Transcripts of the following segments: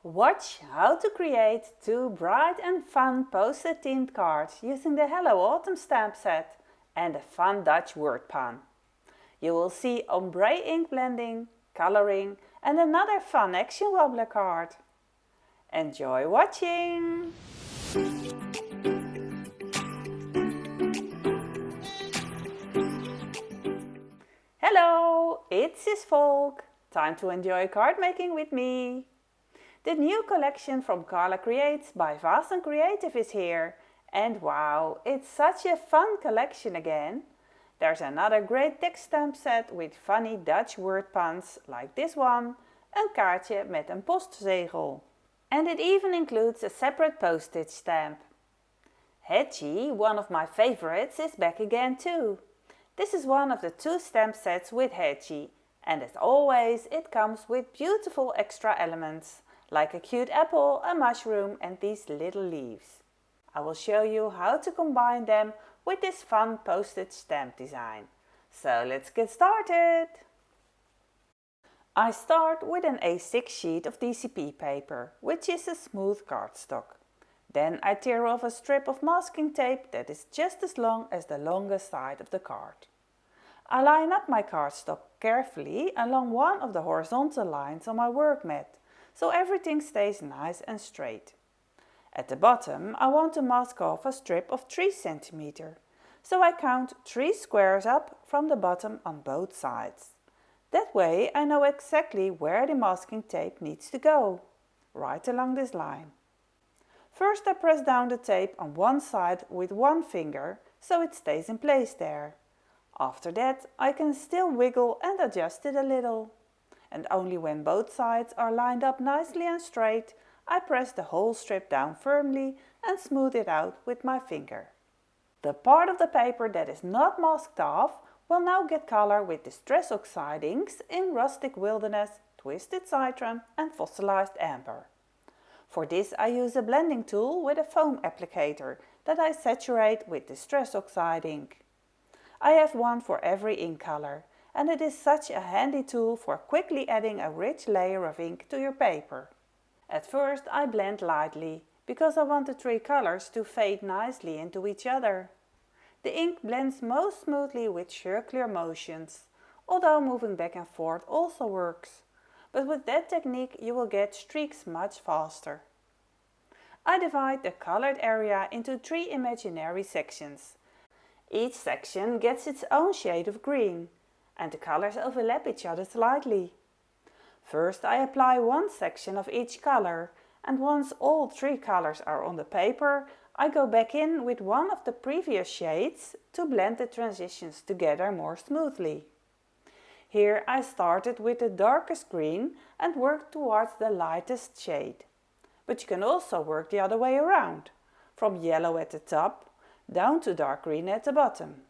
Watch how to create two bright and fun post-it themed cards using the Hello Autumn stamp set and a fun Dutch word pun. You will see ombre ink blending, coloring and another fun action wobbler card. Enjoy watching! Hello, it's CisVolk. Time to enjoy card making with me. The new collection from Carla Creates by Vaessen Creative is here. And wow, it's such a fun collection again. There's another great text stamp set with funny Dutch word puns like this one. Een kaartje met een postzegel. And it even includes a separate postage stamp. Hedgehogs, one of my favorites, is back again too. This is one of the two stamp sets with Hedgehogs, and as always it comes with beautiful extra elements, like a cute apple, a mushroom and these little leaves. I will show you how to combine them with this fun postage stamp design. So let's get started! I start with an A6 sheet of DCP paper, which is a smooth cardstock. Then I tear off a strip of masking tape that is just as long as the longest side of the card. I line up my cardstock carefully along one of the horizontal lines on my work mat, so everything stays nice and straight. At the bottom I want to mask off a strip of 3 cm, so I count 3 squares up from the bottom on both sides. That way I know exactly where the masking tape needs to go, right along this line. First I press down the tape on one side with one finger so it stays in place there. After that I can still wiggle and adjust it a little. And only when both sides are lined up nicely and straight, I press the whole strip down firmly and smooth it out with my finger. The part of the paper that is not masked off will now get color with Distress Oxide inks in Rustic Wilderness, Twisted Citron and Fossilized Amber. For this I use a blending tool with a foam applicator that I saturate with Distress Oxide ink. I have one for every ink color, and it is such a handy tool for quickly adding a rich layer of ink to your paper. At first I blend lightly, because I want the 3 colors to fade nicely into each other. The ink blends most smoothly with circular motions, although moving back and forth also works. But with that technique you will get streaks much faster. I divide the colored area into 3 imaginary sections. Each section gets its own shade of green, and the colors overlap each other slightly. First I apply one section of each color, and once all 3 colors are on the paper, I go back in with one of the previous shades to blend the transitions together more smoothly. Here I started with the darkest green and worked towards the lightest shade. But you can also work the other way around, from yellow at the top down to dark green at the bottom.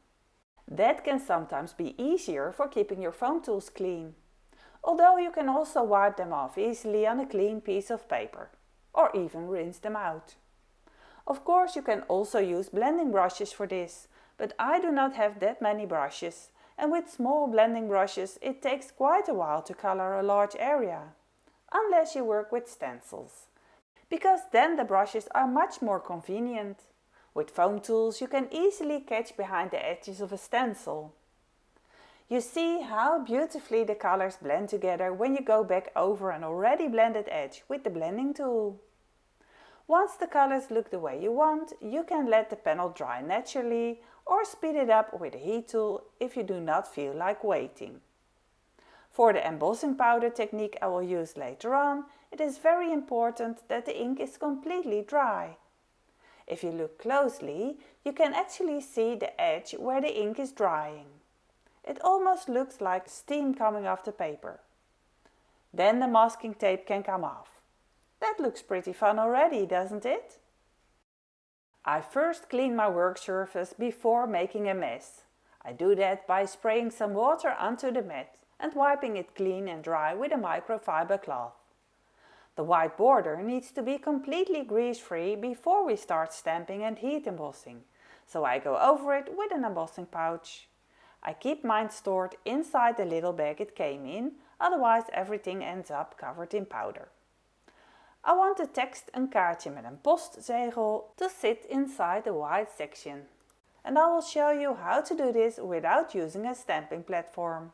That can sometimes be easier for keeping your foam tools clean, although you can also wipe them off easily on a clean piece of paper, or even rinse them out. Of course you can also use blending brushes for this, but I do not have that many brushes, and with small blending brushes it takes quite a while to color a large area, unless you work with stencils, because then the brushes are much more convenient. With foam tools you can easily catch behind the edges of a stencil. You see how beautifully the colors blend together when you go back over an already blended edge with the blending tool. Once the colors look the way you want, you can let the panel dry naturally or speed it up with a heat tool if you do not feel like waiting. For the embossing powder technique I will use later on, it is very important that the ink is completely dry. If you look closely, you can actually see the edge where the ink is drying. It almost looks like steam coming off the paper. Then the masking tape can come off. That looks pretty fun already, doesn't it? I first clean my work surface before making a mess. I do that by spraying some water onto the mat and wiping it clean and dry with a microfiber cloth. The white border needs to be completely grease-free before we start stamping and heat embossing, so I go over it with an embossing pouch. I keep mine stored inside the little bag it came in, otherwise everything ends up covered in powder. I want de tekst een kaartje met een postzegel to sit inside the white section. And I will show you how to do this without using a stamping platform.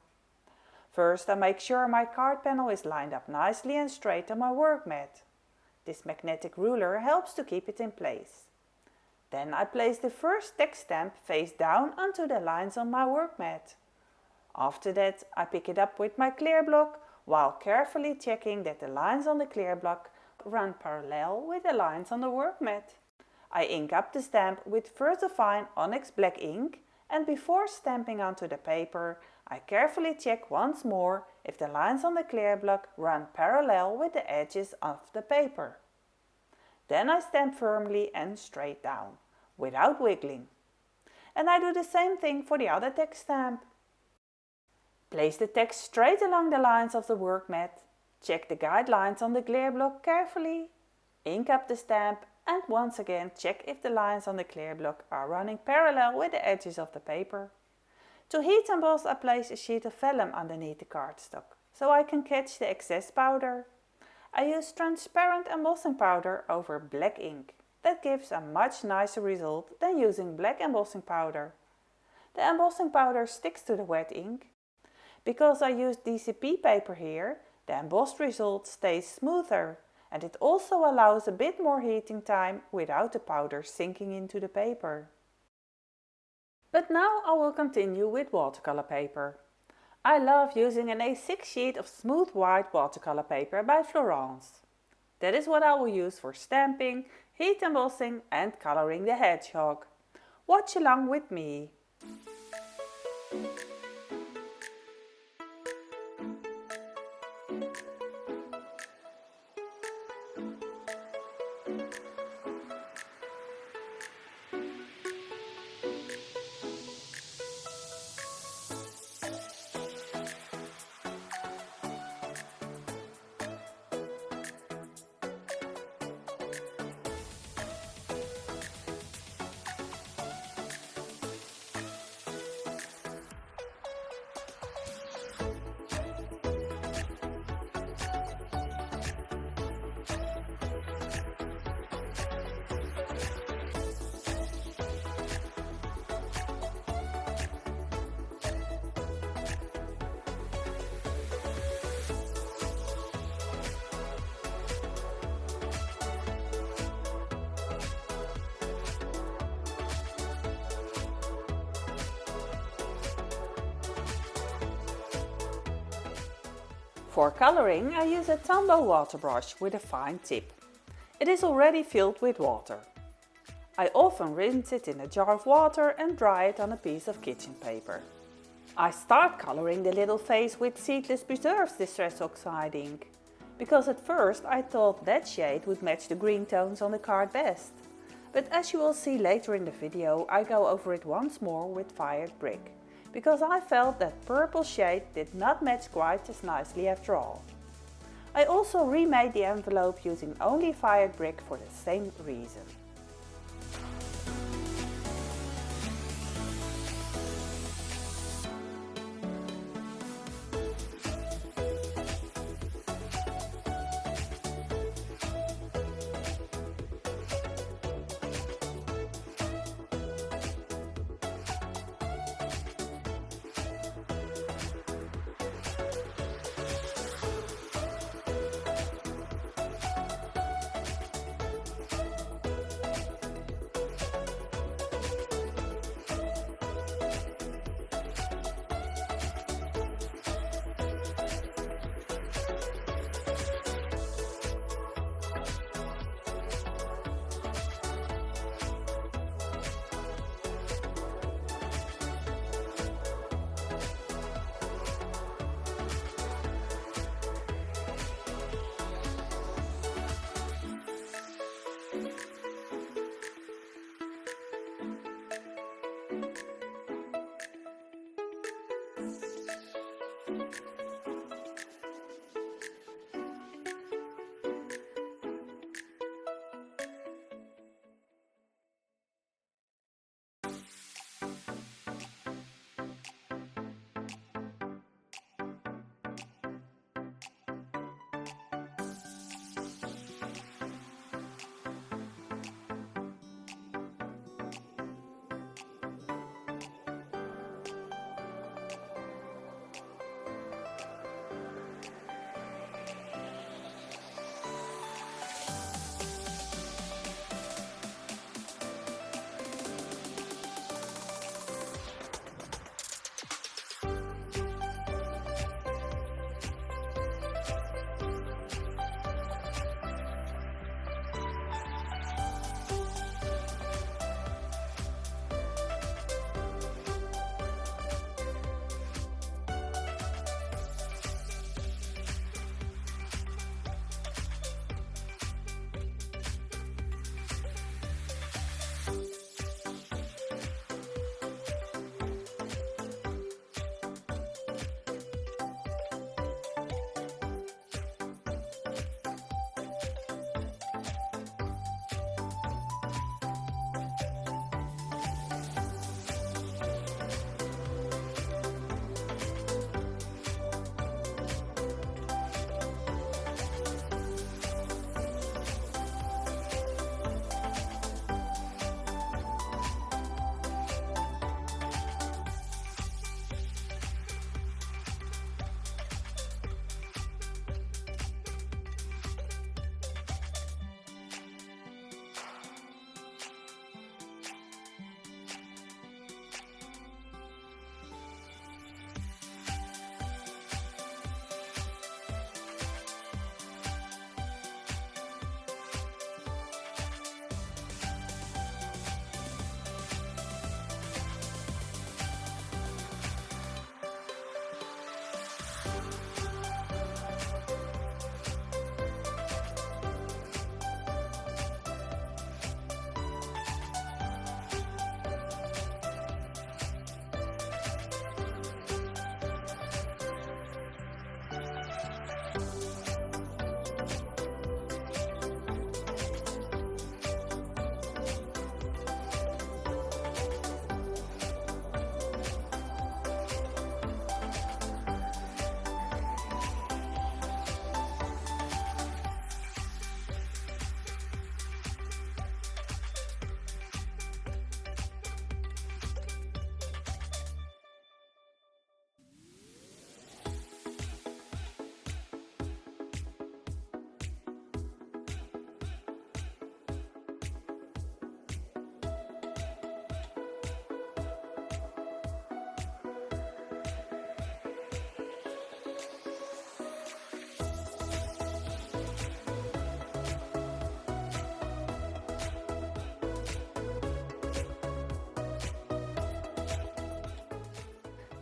First, I make sure my card panel is lined up nicely and straight on my work mat. This magnetic ruler helps to keep it in place. Then I place the first text stamp face down onto the lines on my work mat. After that, I pick it up with my clear block while carefully checking that the lines on the clear block run parallel with the lines on the work mat. I ink up the stamp with VersaFine Onyx Black ink, and before stamping onto the paper, I carefully check once more if the lines on the clear block run parallel with the edges of the paper. Then I stamp firmly and straight down, without wiggling. And I do the same thing for the other text stamp. Place the text straight along the lines of the work mat, check the guidelines on the clear block carefully, ink up the stamp, and once again check if the lines on the clear block are running parallel with the edges of the paper. To heat emboss, I place a sheet of vellum underneath the cardstock, so I can catch the excess powder. I use transparent embossing powder over black ink. That gives a much nicer result than using black embossing powder. The embossing powder sticks to the wet ink. Because I use DCP paper here, the embossed result stays smoother, and it also allows a bit more heating time without the powder sinking into the paper. But now I will continue with watercolor paper. I love using an A6 sheet of smooth white watercolor paper by Florence. That is what I will use for stamping, heat embossing and coloring the hedgehog. Watch along with me. For coloring, I use a Tombow water brush with a fine tip. It is already filled with water. I often rinse it in a jar of water and dry it on a piece of kitchen paper. I start coloring the little face with Seedless Preserves Distress Oxide ink, because at first I thought that shade would match the green tones on the card best. But as you will see later in the video, I go over it once more with Fired Brick, because I felt that purple shade did not match quite as nicely after all. I also remade the envelope using only Fired Brick for the same reason.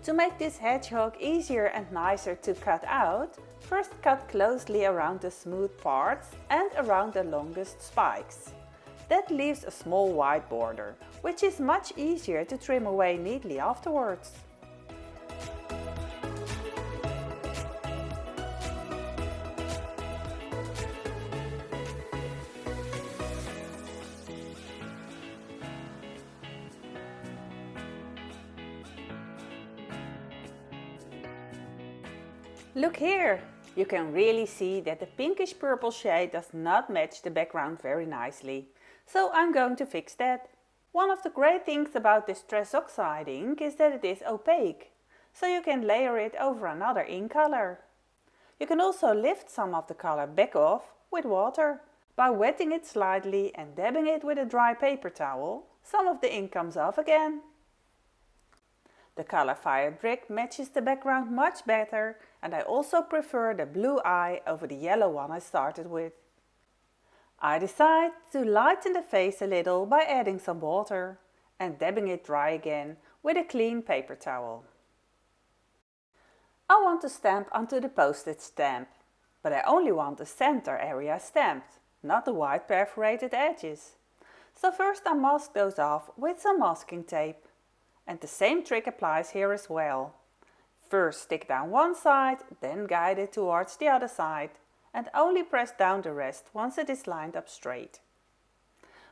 To make this hedgehog easier and nicer to cut out, first cut closely around the smooth parts and around the longest spikes. That leaves a small white border, which is much easier to trim away neatly afterwards. Look here! You can really see that the pinkish purple shade does not match the background very nicely. So I'm going to fix that. One of the great things about this Stress Oxide ink is that it is opaque, so you can layer it over another ink color. You can also lift some of the color back off with water. By wetting it slightly and dabbing it with a dry paper towel, some of the ink comes off again. The color Fired Brick matches the background much better, and I also prefer the blue eye over the yellow one I started with. I decide to lighten the face a little by adding some water and dabbing it dry again with a clean paper towel. I want to stamp onto the Postage stamp, but I only want the center area stamped, not the white perforated edges. So first I mask those off with some masking tape. And the same trick applies here as well. First stick down one side, then guide it towards the other side, and only press down the rest once it is lined up straight.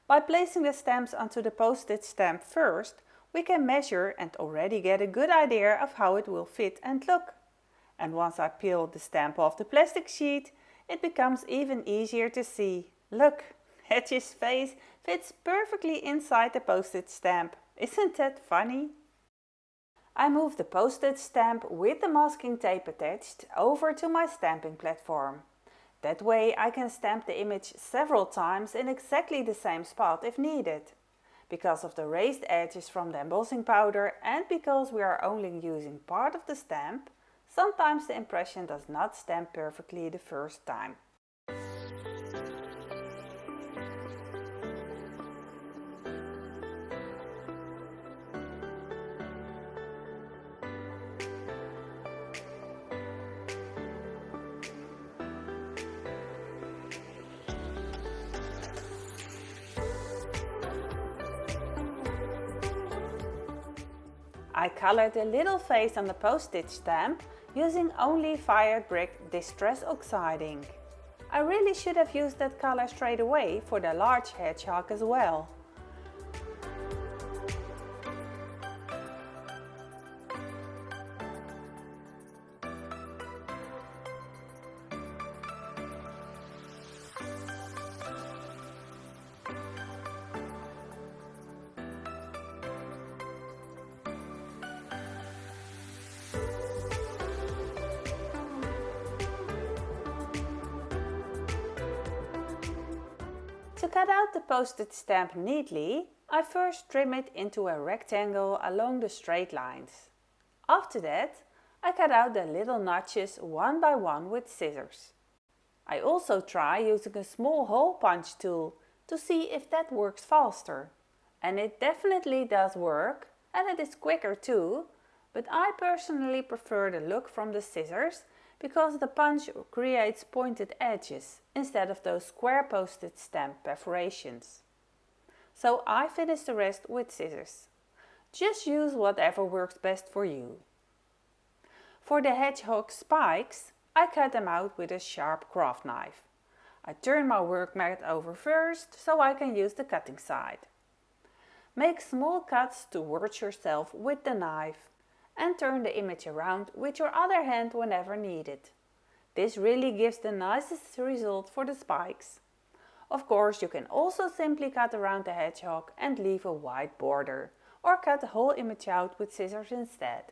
By placing the stamps onto the Postage stamp first, we can measure and already get a good idea of how it will fit and look. And once I peel the stamp off the plastic sheet, it becomes even easier to see. Look, Hedge's face fits perfectly inside the Postage stamp. Isn't that funny? I move the Postage stamp with the masking tape attached over to my stamping platform. That way I can stamp the image several times in exactly the same spot if needed. Because of the raised edges from the embossing powder and because we are only using part of the stamp, sometimes the impression does not stamp perfectly the first time. I colored the little face on the Postage stamp using only Fired Brick Distress Oxide ink. I really should have used that color straight away for the large hedgehog as well. To cut out the Postage stamp neatly, I first trim it into a rectangle along the straight lines. After that, I cut out the little notches one by one with scissors. I also try using a small hole punch tool to see if that works faster. And it definitely does work, and it is quicker too, but I personally prefer the look from the scissors because the punch creates pointed edges instead of those square Postage stamp perforations. So I finish the rest with scissors. Just use whatever works best for you. For the hedgehog spikes, I cut them out with a sharp craft knife. I turn my work mat over first so I can use the cutting side. Make small cuts towards yourself with the knife and turn the image around with your other hand whenever needed. This really gives the nicest result for the spikes. Of course, you can also simply cut around the hedgehog and leave a white border, or cut the whole image out with scissors instead.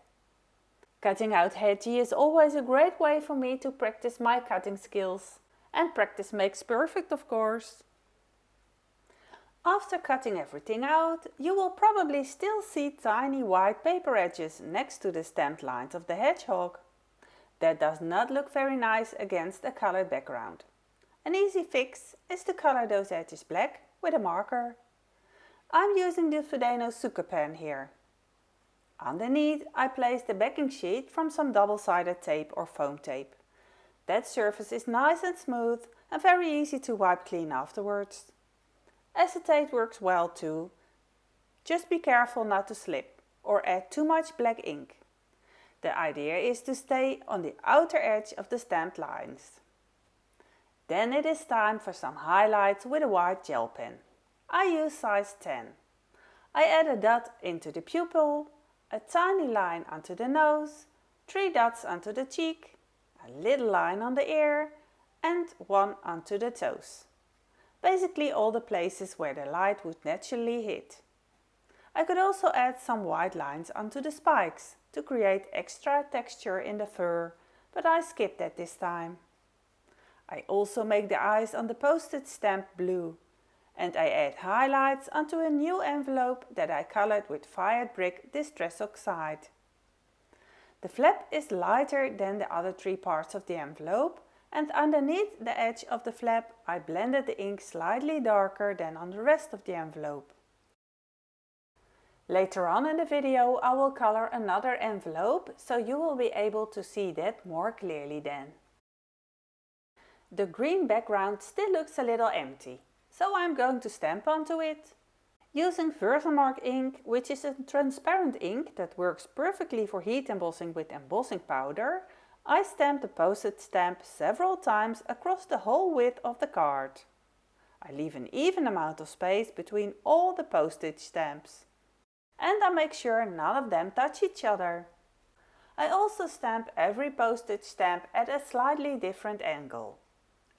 Cutting out hedgie is always a great way for me to practice my cutting skills. And practice makes perfect, of course. After cutting everything out, you will probably still see tiny white paper edges next to the stamped lines of the hedgehog. That does not look very nice against a colored background. An easy fix is to color those edges black with a marker. I'm using the Fudeno Suka pen here. Underneath I place the backing sheet from some double-sided tape or foam tape. That surface is nice and smooth and very easy to wipe clean afterwards. Acetate works well too. Just be careful not to slip or add too much black ink. The idea is to stay on the outer edge of the stamped lines. Then it is time for some highlights with a white gel pen. I use size 10. I add a dot into the pupil, a tiny line onto the nose, 3 dots onto the cheek, a little line on the ear and 1 onto the toes. Basically all the places where the light would naturally hit. I could also add some white lines onto the spikes to create extra texture in the fur, but I skipped that this time. I also make the eyes on the postage stamp blue, and I add highlights onto a new envelope that I colored with fired brick Distress Oxide. The flap is lighter than the other 3 parts of the envelope, and underneath the edge of the flap I blended the ink slightly darker than on the rest of the envelope. Later on in the video I will color another envelope, so you will be able to see that more clearly then. The green background still looks a little empty, so I'm going to stamp onto it. Using Vaessen ink, which is a transparent ink that works perfectly for heat embossing with embossing powder, I stamped the postage stamp several times across the whole width of the card. I leave an even amount of space between all the postage stamps. And I make sure none of them touch each other. I also stamp every postage stamp at a slightly different angle.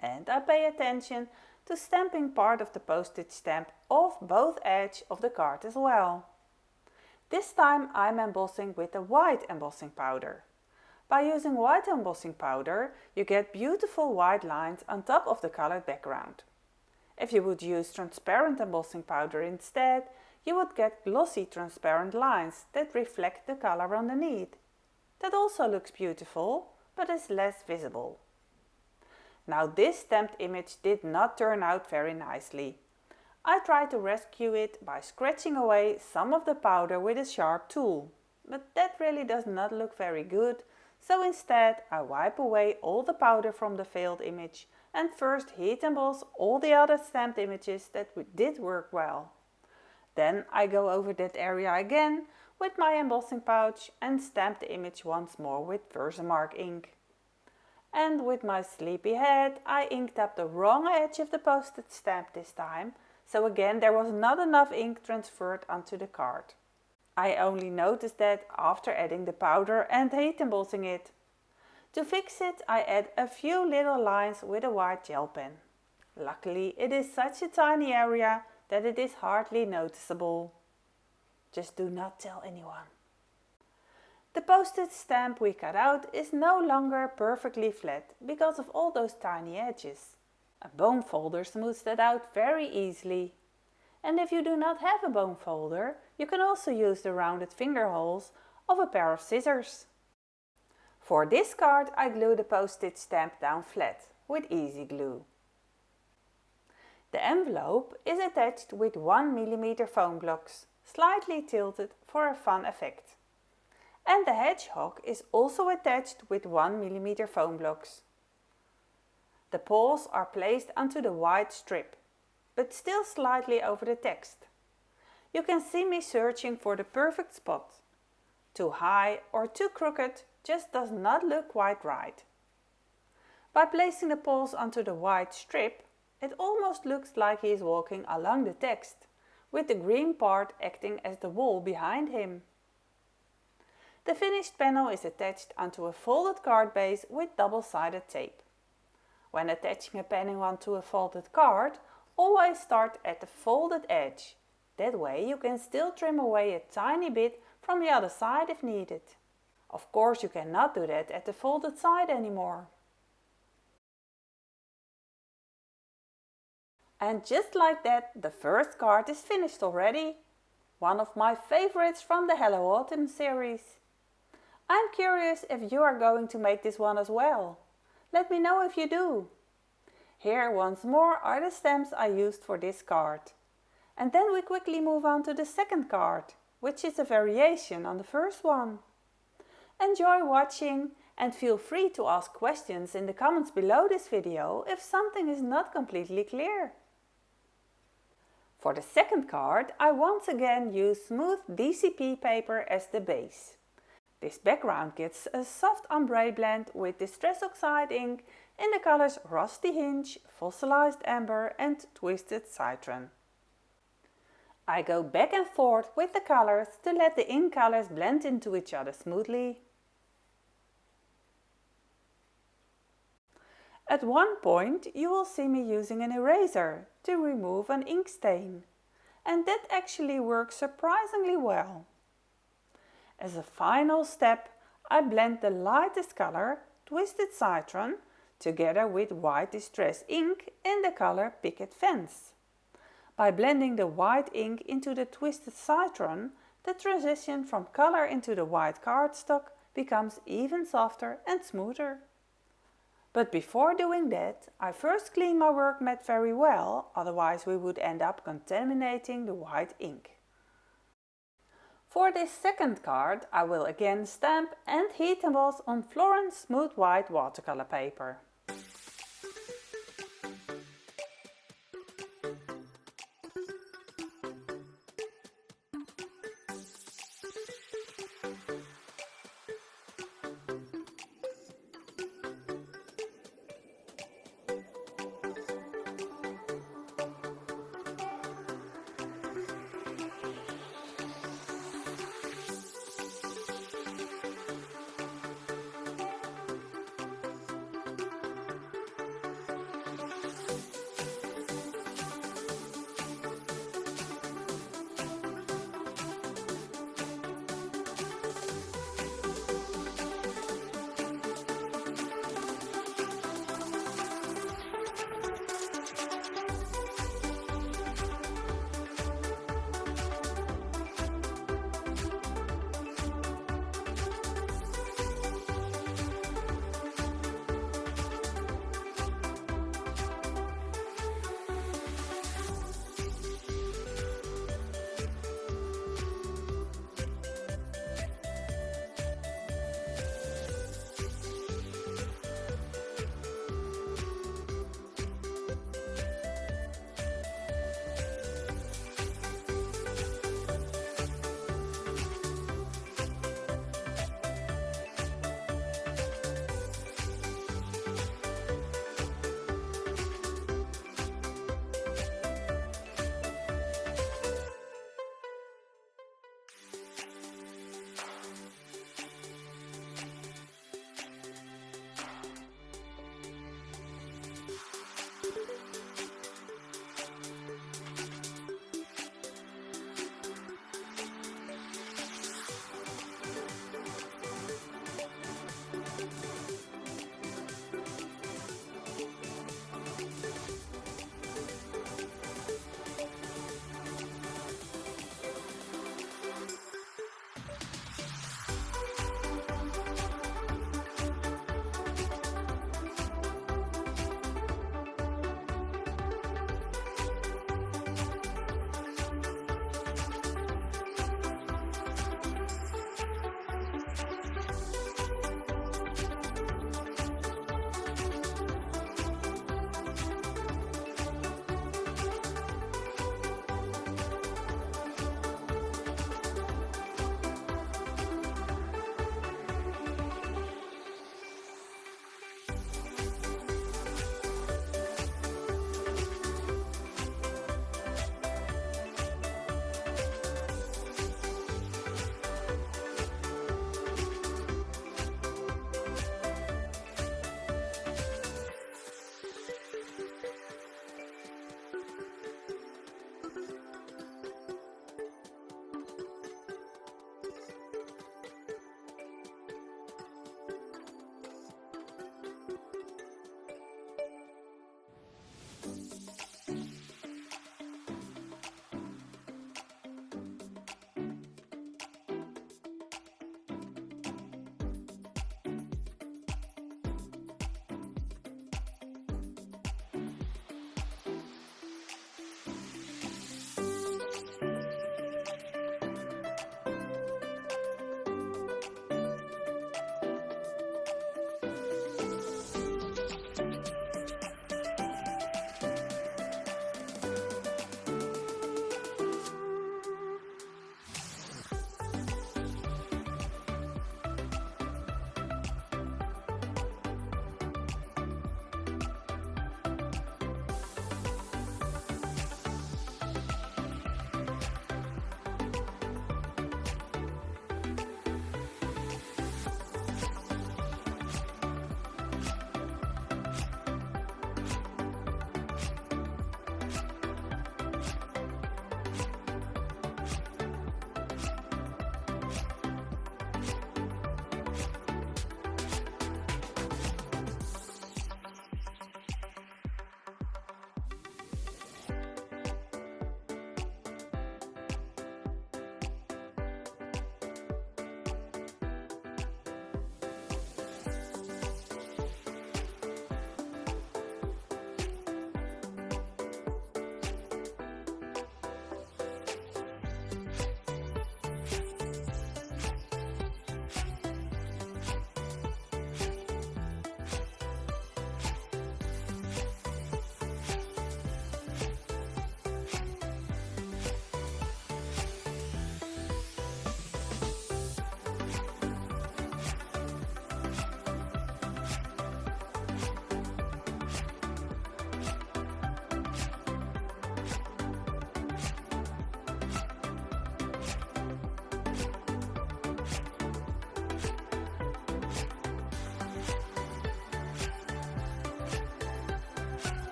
And I pay attention to stamping part of the postage stamp off both edges of the card as well. This time I'm embossing with a white embossing powder. By using white embossing powder, you get beautiful white lines on top of the colored background. If you would use transparent embossing powder instead, you would get glossy transparent lines that reflect the color underneath. That also looks beautiful, but is less visible. Now this stamped image did not turn out very nicely. I tried to rescue it by scratching away some of the powder with a sharp tool, but that really does not look very good, so instead I wipe away all the powder from the failed image and first heat emboss all the other stamped images that did work well. Then I go over that area again with my embossing pouch and stamp the image once more with Vaessen ink. And with my sleepy head I inked up the wrong edge of the postage stamp this time, so again there was not enough ink transferred onto the card. I only noticed that after adding the powder and heat embossing it. To fix it I add a few little lines with a white gel pen. Luckily it is such a tiny area that it is hardly noticeable. Just do not tell anyone. The postage stamp we cut out is no longer perfectly flat because of all those tiny edges. A bone folder smooths that out very easily. And if you do not have a bone folder, you can also use the rounded finger holes of a pair of scissors. For this card I glue the postage stamp down flat with easy glue. The envelope is attached with 1 mm foam blocks, slightly tilted for a fun effect. And the hedgehog is also attached with 1 mm foam blocks. The paws are placed onto the white strip, but still slightly over the text. You can see me searching for the perfect spot. Too high or too crooked just does not look quite right. By placing the poles onto the white strip, it almost looks like he is walking along the text, with the green part acting as the wall behind him. The finished panel is attached onto a folded card base with double-sided tape. When attaching a panel onto a folded card, always start at the folded edge. That way you can still trim away a tiny bit from the other side if needed. Of course, you cannot do that at the folded side anymore. And just like that, the first card is finished already. One of my favorites from the Hello Autumn series. I'm curious if you are going to make this one as well. Let me know if you do. Here once more are the stamps I used for this card. And then we quickly move on to the second card, which is a variation on the first one. Enjoy watching and feel free to ask questions in the comments below this video if something is not completely clear. For the second card, I once again use smooth DCP paper as the base. This background gets a soft ombre blend with Distress Oxide ink in the colors Rusty Hinge, Fossilized Amber and Twisted Citron. I go back and forth with the colors to let the ink colors blend into each other smoothly. At one point you will see me using an eraser to remove an ink stain, and that actually works surprisingly well. As a final step, I blend the lightest color, Twisted Citron, together with white distress ink in the color Picket Fence. By blending the white ink into the Twisted Citron, the transition from color into the white cardstock becomes even softer and smoother. But before doing that, I first clean my work mat very well, otherwise we would end up contaminating the white ink. For this second card, I will again stamp and heat emboss on Florence Smooth White watercolor paper.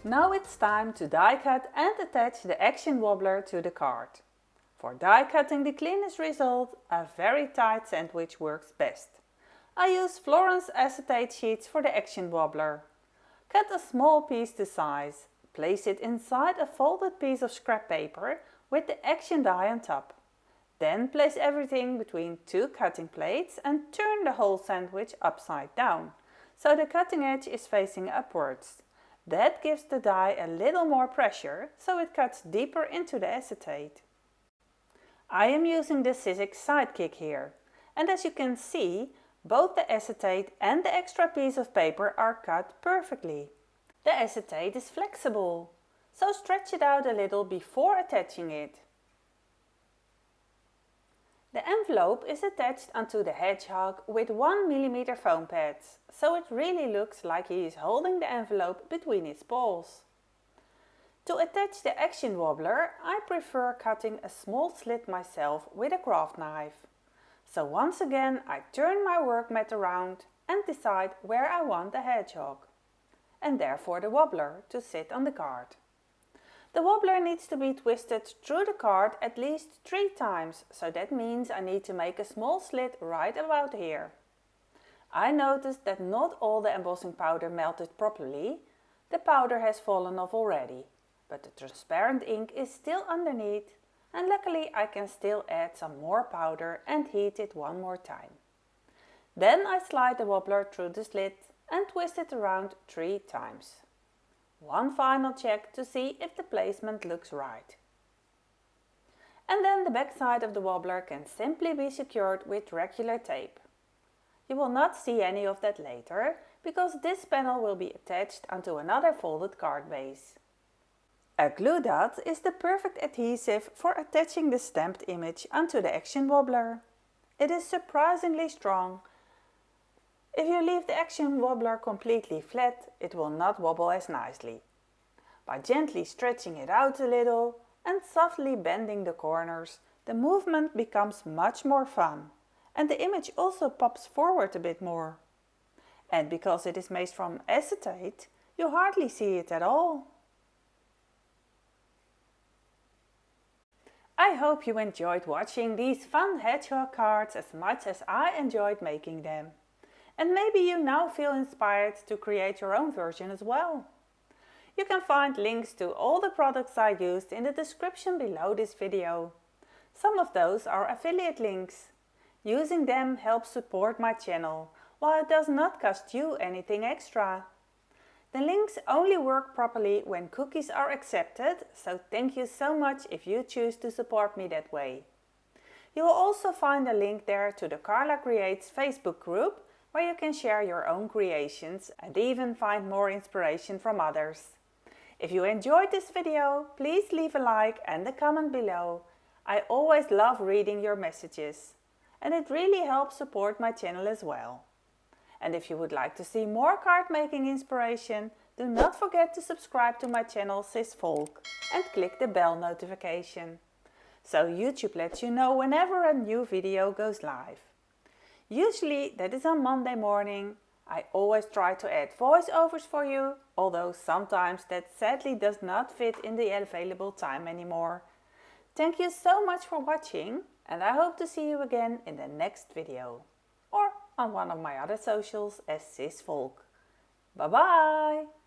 Now it's time to die cut and attach the action wobbler to the card. For die cutting the cleanest result, a very tight sandwich works best. I use Florence acetate sheets for the action wobbler. Cut a small piece to size. Place it inside a folded piece of scrap paper with the action die on top. Then place everything between two cutting plates and turn the whole sandwich upside down, so the cutting edge is facing upwards. That gives the die a little more pressure, so it cuts deeper into the acetate. I am using the CisVolk Sidekick here, and as you can see, both the acetate and the extra piece of paper are cut perfectly. The acetate is flexible, so stretch it out a little before attaching it. The envelope is attached onto the hedgehog with 1 mm foam pads, so it really looks like he is holding the envelope between his paws. To attach the action wobbler, I prefer cutting a small slit myself with a craft knife. So once again I turn my work mat around and decide where I want the hedgehog, and therefore the wobbler, to sit on the card. The wobbler needs to be twisted through the card at least 3 times, so that means I need to make a small slit right about here. I noticed that not all the embossing powder melted properly. The powder has fallen off already, but the transparent ink is still underneath, and luckily I can still add some more powder and heat it one more time. Then I slide the wobbler through the slit and twist it around 3 times. One final check to see if the placement looks right. And then the back side of the wobbler can simply be secured with regular tape. You will not see any of that later, because this panel will be attached onto another folded card base. A glue dot is the perfect adhesive for attaching the stamped image onto the action wobbler. It is surprisingly strong. If you leave the action wobbler completely flat, it will not wobble as nicely. By gently stretching it out a little and softly bending the corners, the movement becomes much more fun, and the image also pops forward a bit more. And because it is made from acetate, you hardly see it at all. I hope you enjoyed watching these fun hedgehog cards as much as I enjoyed making them. And maybe you now feel inspired to create your own version as well. You can find links to all the products I used in the description below this video. Some of those are affiliate links. Using them helps support my channel, while it does not cost you anything extra. The links only work properly when cookies are accepted, so thank you so much if you choose to support me that way. You will also find a link there to the Carla Creates Facebook group, where you can share your own creations and even find more inspiration from others. If you enjoyed this video, please leave a like and a comment below. I always love reading your messages, and it really helps support my channel as well. And if you would like to see more card making inspiration, do not forget to subscribe to my channel CisVolk and click the bell notification, so YouTube lets you know whenever a new video goes live. Usually that is on Monday morning. I always try to add voiceovers for you, although sometimes that sadly does not fit in the available time anymore. Thank you so much for watching, and I hope to see you again in the next video, or on one of my other socials as CisVolk. Bye bye!